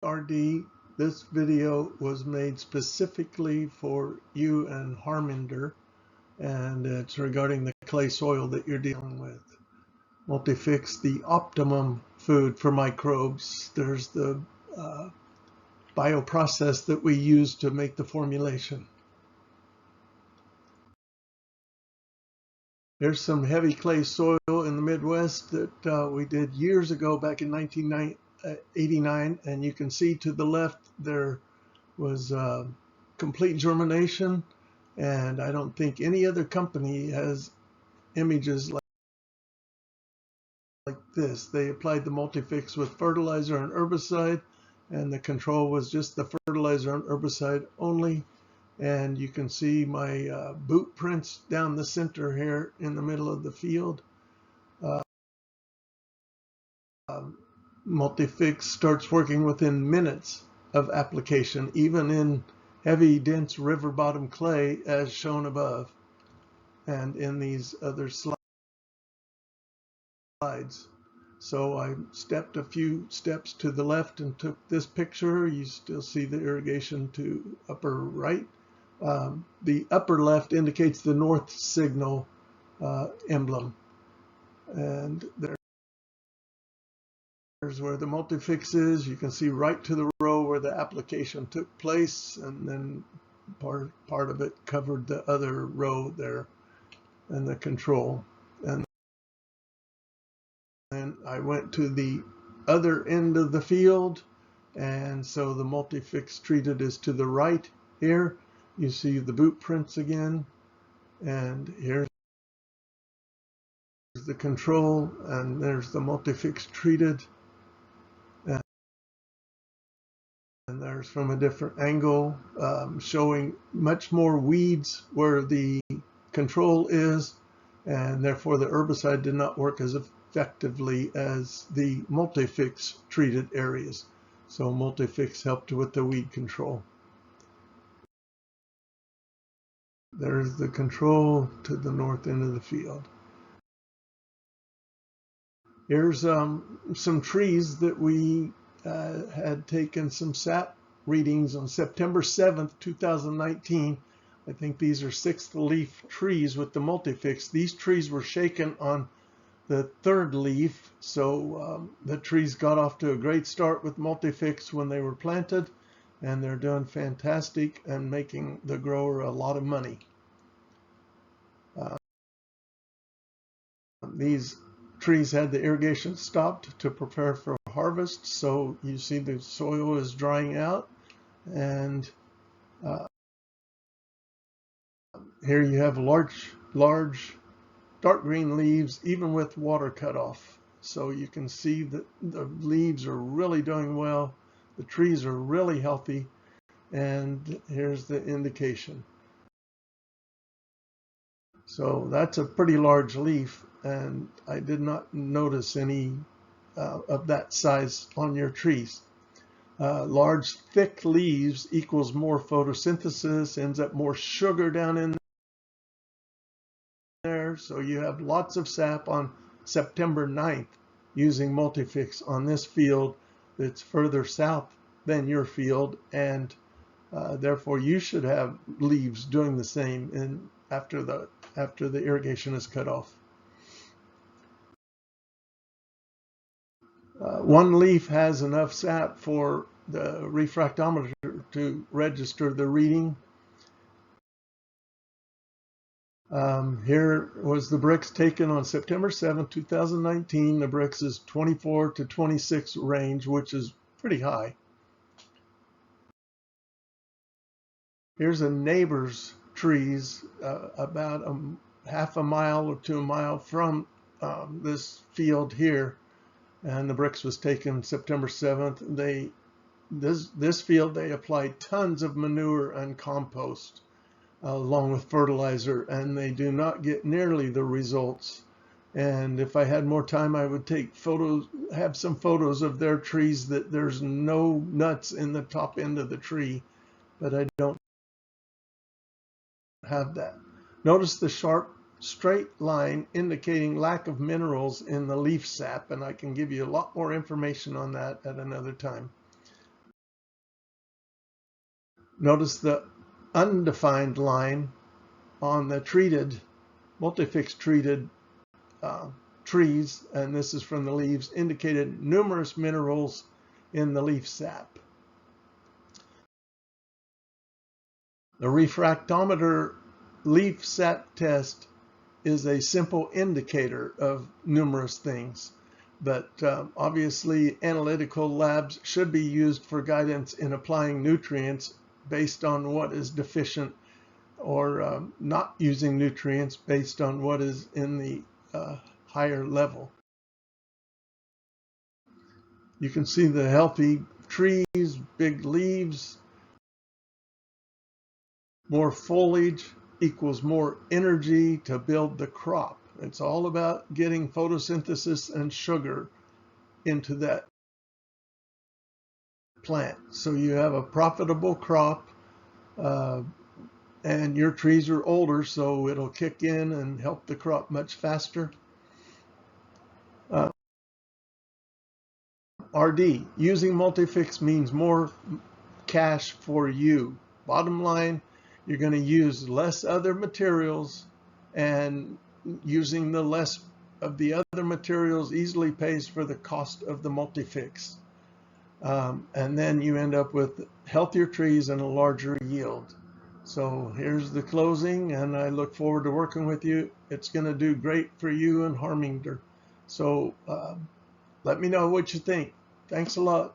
RD. This video was made specifically for you and Harminder, and it's regarding the clay soil that you're dealing with. MultiFIX, the optimum food for microbes. There's the bioprocess that we use to make the formulation. Here's some heavy clay soil in the Midwest that we did years ago, back in 1989, and you can see to the left there was complete germination, and I don't think any other company has images like this. They applied the MultiFIX with fertilizer and herbicide, and the control was just the fertilizer and herbicide only. And you can see my boot prints down the center here in the middle of the field. MultiFIX starts working within minutes of application, even in heavy, dense river bottom clay, as shown above, and in these other slides. So I stepped a few steps to the left and took this picture. You still see the irrigation to upper right. The upper left indicates the north signal emblem, and there's where the MultiFIX is. You can see right to the row where the application took place, and then part of it covered the other row there and the control. And then I went to the other end of the field, and so the MultiFIX-treated is to the right here. You see the boot prints again, and here's the control, and there's the MultiFIX-treated, and there's from a different angle showing much more weeds where the control is, and therefore the herbicide did not work as effectively as the MultiFIX-treated areas. So MultiFIX helped with the weed control. There's the control to the north end of the field. Here's some trees that we had taken some sap readings on September 7th, 2019. I think these are 6th leaf trees with the MultiFIX. These trees were shaken on the 3rd leaf, so the trees got off to a great start with MultiFIX when they were planted, and they're doing fantastic and making the grower a lot of money. These trees had the irrigation stopped to prepare for harvest, so you see the soil is drying out, and here you have large dark green leaves, even with water cut off. So you can see that the leaves are really doing well. The trees are really healthy, and here's the indication. So that's a pretty large leaf, and I did not notice any of that size on your trees. Large, thick leaves equals more photosynthesis, ends up more sugar down in there. So you have lots of sap on September 9th using MultiFIX on this field that's further south than your field, and therefore you should have leaves doing the same after the irrigation is cut off. One leaf has enough sap for the refractometer to register the reading. Here was the Brix taken on September 7, 2019. The Brix is 24 to 26 range, which is pretty high. Here's a neighbor's trees about half a mile to a mile from this field here, and the Brix was taken September 7th. This field they applied tons of manure and compost along with fertilizer, and they do not get nearly the results. And if I had more time, I would take photos, have some photos of their trees that there's no nuts in the top end of the tree, but I don't have that. Notice the sharp straight line indicating lack of minerals in the leaf sap, and I can give you a lot more information on that at another time. Notice the undefined line on the treated, MultiFIX-treated trees, and this is from the leaves, indicated numerous minerals in the leaf sap. The refractometer leaf sap test is a simple indicator of numerous things, but obviously analytical labs should be used for guidance in applying nutrients based on what is deficient, or not using nutrients based on what is in the higher level. You can see the healthy trees, big leaves. More foliage equals more energy to build the crop. It's all about getting photosynthesis and sugar into that plant. So you have a profitable crop, and your trees are older, so it'll kick in and help the crop much faster. RD, using MultiFIX means more cash for you. Bottom line, you're going to use less other materials, and using the less of the other materials easily pays for the cost of the MultiFIX. And then you end up with healthier trees and a larger yield. So here's the closing, and I look forward to working with you. It's going to do great for you and Harminder. So let me know what you think. Thanks a lot.